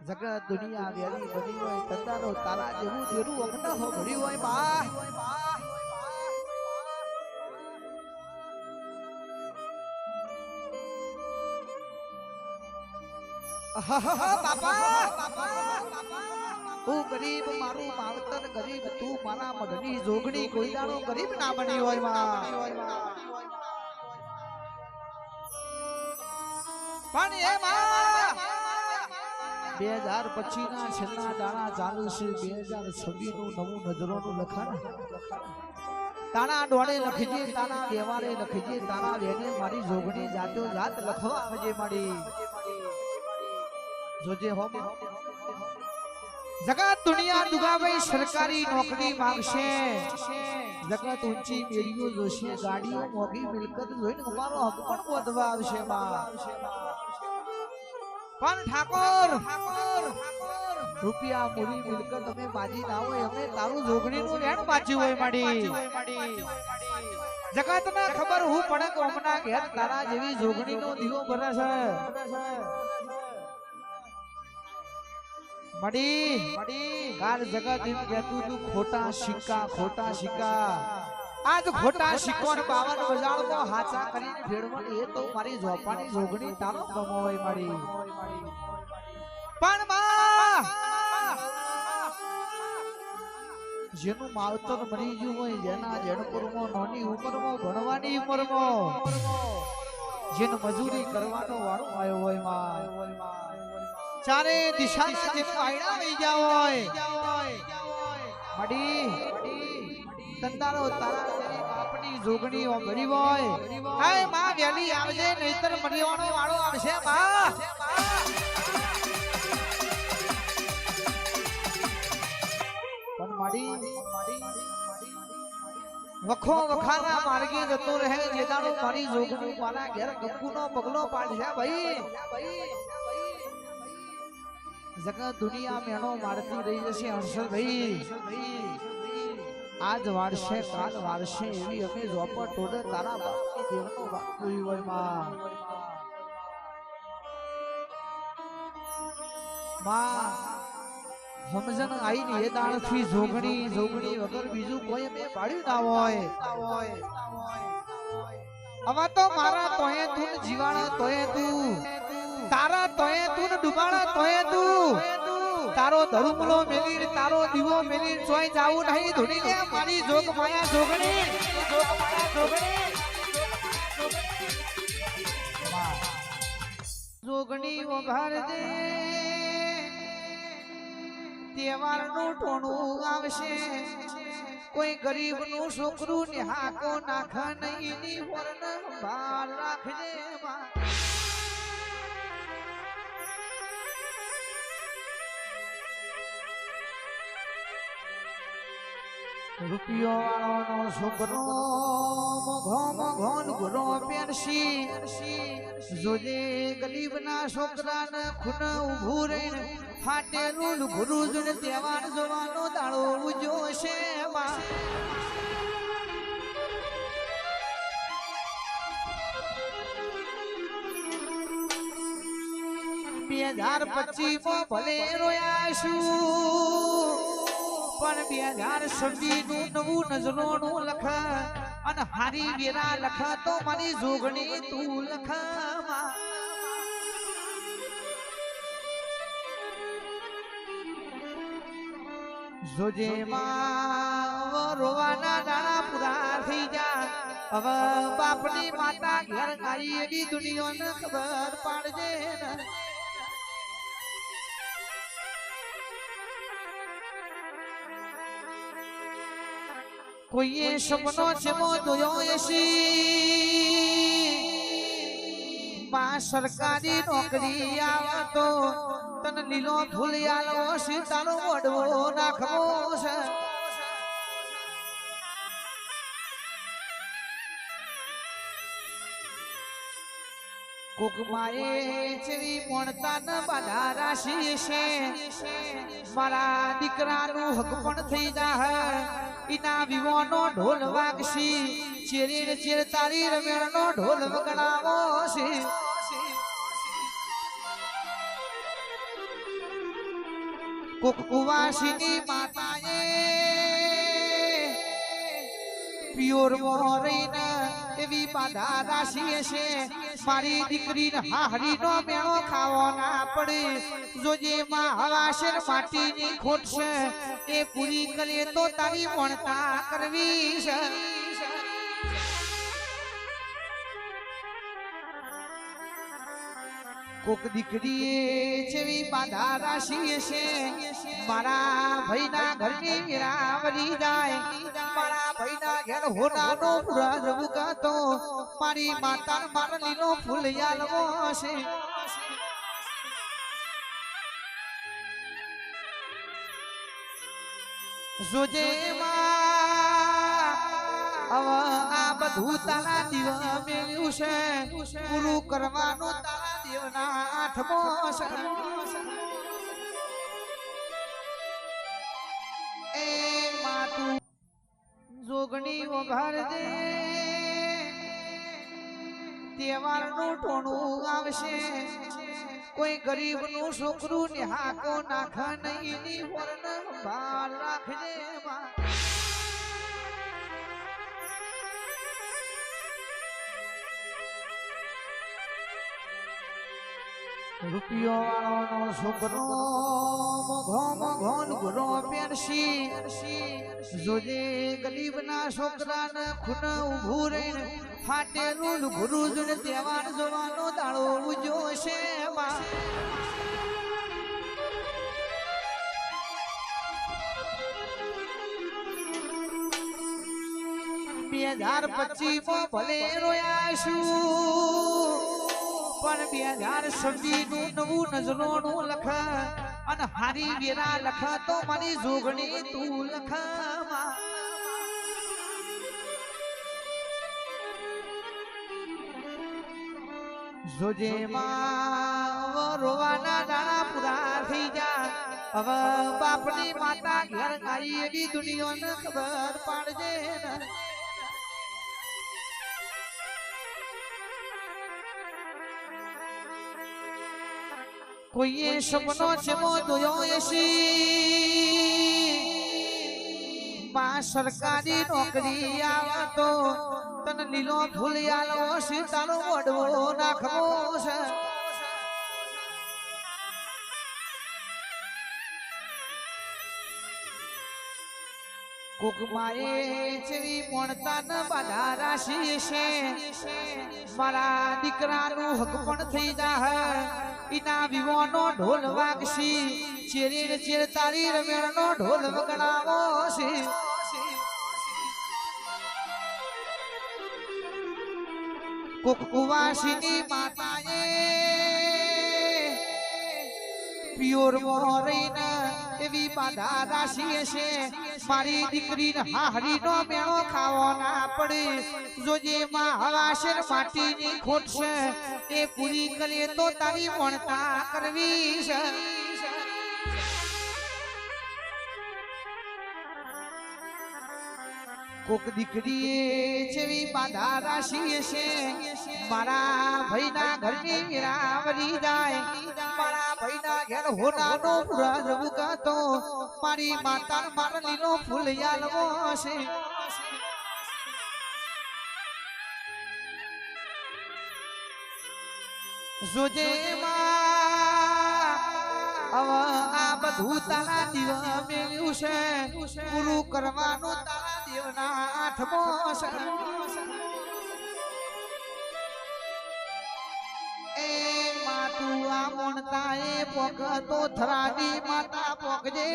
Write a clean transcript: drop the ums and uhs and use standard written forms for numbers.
જગત દુનિયા વેરી બની હોય તંદારો તારા જેવું જેરું અગ્ન હો ભર્યું હોય માં તું ગરીબ મારું માવતર ગરીબ તું મારા મઢની જોગણી કોઈ દાડો ગરીબ ના બની હોય માં પણ એ માં 2025 ના છેલ્લા દાણા ચાલુ છે 2026 નું નવું નજરોનું લખાણ તારા ડોળે લખજે તારા દેવાળે લખજે તારા વેને મારી જોગણી જાતો જાત લખવા આવજે મારી જોજે હો જગત દુનિયા દુગાભાઈ સરકારી નોકરી માંગશે જગત ઊંચી મેરીઓ જોશે ગાડીઓ મોગી મિલકત જોઈને અમારો હક પણ બોધવા આવશે પણ ઠાકોર રૂપિયા મૂડી મિલકત અમે બાજી ના હોય અમે તારું જોગણીનું રેણ બાજી હોય માડી જગત ના ખબર હું પડે કે હમણાં ઘેર તારા જેવી જોગણીનો દીવો ભરે છે મડી કાલ જગત એમ કહેતું તું ખોટા સિક્કા આજ ખોટા સિક્કોને 52 બજારમાં હાચા કરીને ફેરવાની એ તો મારી જોપાની જોગણી તારો ગમો હોય મારી પણ માં જેનું માવતર મરી ગયું હોય જેના જણપુરમાં નાની ઉંમરમાં ભણવાની ઉંમરમાં જેને મજૂરી કરવાનો વારો આવ્યો હોય માં ચારે દિશાના જે આયડા આવી ગયા હોય મડી તંદારો તારા જેવી બાપની જોગણીઓ ભરી હોય હાય માં વેલી આવજે નહીતર મરિયાનો વાળો આવશે માં પણ મડી વખો વખાના માર્ગે જતો રહે જેદાનો મારી જોગણી મારા ઘેર ગંગુનો પગલો પાડશે ભાઈ જગત દુનિયા મેણો મારતી રહી જશે હર્ષદ ભાઈ આજ વારશે કાલ વારશે એવી અમે જોપર ટોડે તારા બાપની દેવનો વાપરી હોય માં સમજણ આઈને એ દાણથી જોગણી વગર બીજું કોઈ અમે પાડ્યું ના હોય આમાં તો મારા તોય તું જીવાણા તોય તું તારા તોય તું ડુબાણા તોય તું તારો ધરુમલો મેલી તારો દીવો મેલી ચોય જાવું નહીં ધૂણી લે મારી જોગ માયા જોગણી જોગણી વઘાર દે તહેવારનું ટોણું આવશે કોઈ ગરીબનું છોકરું નિહાકો નાખ નહીં ની વરણ ભાર રાખજે માં રૂપિયો વાળો છોકરો મોઘો ગુરો પહેરશી જોજે ગરીબના છોકરાને ખૂન ઊભું રહીને ફાટેલું ગુરુ જોને તહેવાર જોવાનો દાડો ઉજવશે માં 2025 ભલે રોયાશું પણ 2026 નું નવું નજરોનું લખ અને હારી વેરા લખ તો મારી જોગણી તું લખ જોજે માં રોવાના દાણા પૂરા થઈ જા હવે બાપની માતા ઘેર ગાઈ એવી દુનિયાને ખબર પાડજે ને કોઈએ સપનો ચમો જોયો એસી માં સરકારી નોકરી આવે તો તને લીલો ફૂલિયાલો સીતાનો વડવો નાખવો છે કોક માએ ચેવી મોણતા ન બાધા રાશી છે મારા દીકરાનું હક પણ થઈ જાહે ઈના વિવાનો ઢોલ વાગશી ચેરીર ચેર તારી રમેણનો ઢોલ વગડાવો છે કોક કુવાસીની માતાએ પિયોર મોરઈને એવી બાધા રાશી છે મારી દીકરીને હાહરીનો મેળો ખાવો ના પડે જોજે માં હવાશેર માટીની ખોટ છે એ પૂરી કરે તો તારી વણતા કરવી છે કોક દીકરીએ જેવી બાધા રાશી છે મારા ભાઈના ઘરની વીરાવરી જાય મારા ભાઈના ઘેર હોનાનો પુરાજ ઉગાતો મારી માતા મારલીનો ફૂલ યાલવો છે જોજે આ બધું તારા દીવા મેળ્યું છે પૂરું કરવાનું તારા દેવના આઠમો એ માતું જોગણી વઘાર દે તહેવારનું ટોણું આવશે કોઈ ગરીબનું છોકરું નિહાકો નાખ નહીં ની વરણ ભાર રાખજે માં રૂપિયો વાળો નો છોકરો મોઘો મોઘો ગુરો પહેરશી જોજે ગરીબ ના છોકરાને ખૂન ઉભું રહીને ફાટેલું ગુરુ જોડે તહેવાર જોવાનો દાડો ઉજો છે 2025 ભલે રોયાશું પણ 2026 નું નવું નજરોનું લખ અને હારી વેરા લખ તો મારી જોગણી તું લખ જોજે માં રોવાના દાણા પૂરા થઈ જા હવે બાપની માતા ઘેર ગાઈ એવી દુનિયાને ખબર પાડજે કોઈએ સપનો જેવો જોયો એસી માં સરકારી નોકરી આવે તો તને લીલો ફૂલ આલો સીતાનો વડવો નાખવો છે કોક માએ જેવી મોણતા ન બાધા રાશી છે મારા દીકરાનું હક પણ થઈ જાહે ઇના વિવોનો ઢોલ વાગશી ચેરીર ચેર તારી રમેણનો ઢોલ વગડાવો છે કોક કુવાસીની માતાએ પિયોર મોરઈને એવી બાધા રાશી છે મારી દીકરીને હાહરીનો મેળો ખાવો ના પડે જોજે માં હવાશેર માટીની ખોટ છે એ પૂરી કરે તો તારી વણતા કરવી છે કોક દીકરીએ જેવી બાધા રાશી છે મારા ભાઈના ઘરની વીરાવરી જાય મારા ભાઈના ઘેર હોનાનો પુરાજ ઉગાતો મારી માતા મારલીનો ફૂલ યાલવો છે જોજે માં હવે આ બધું તારા દીવા મેળ્યું છે પૂરું કરવાનું તારા દેવના આઠમો એ માતું આ મોણતા એ પોક તો થરાની માતા પોકજે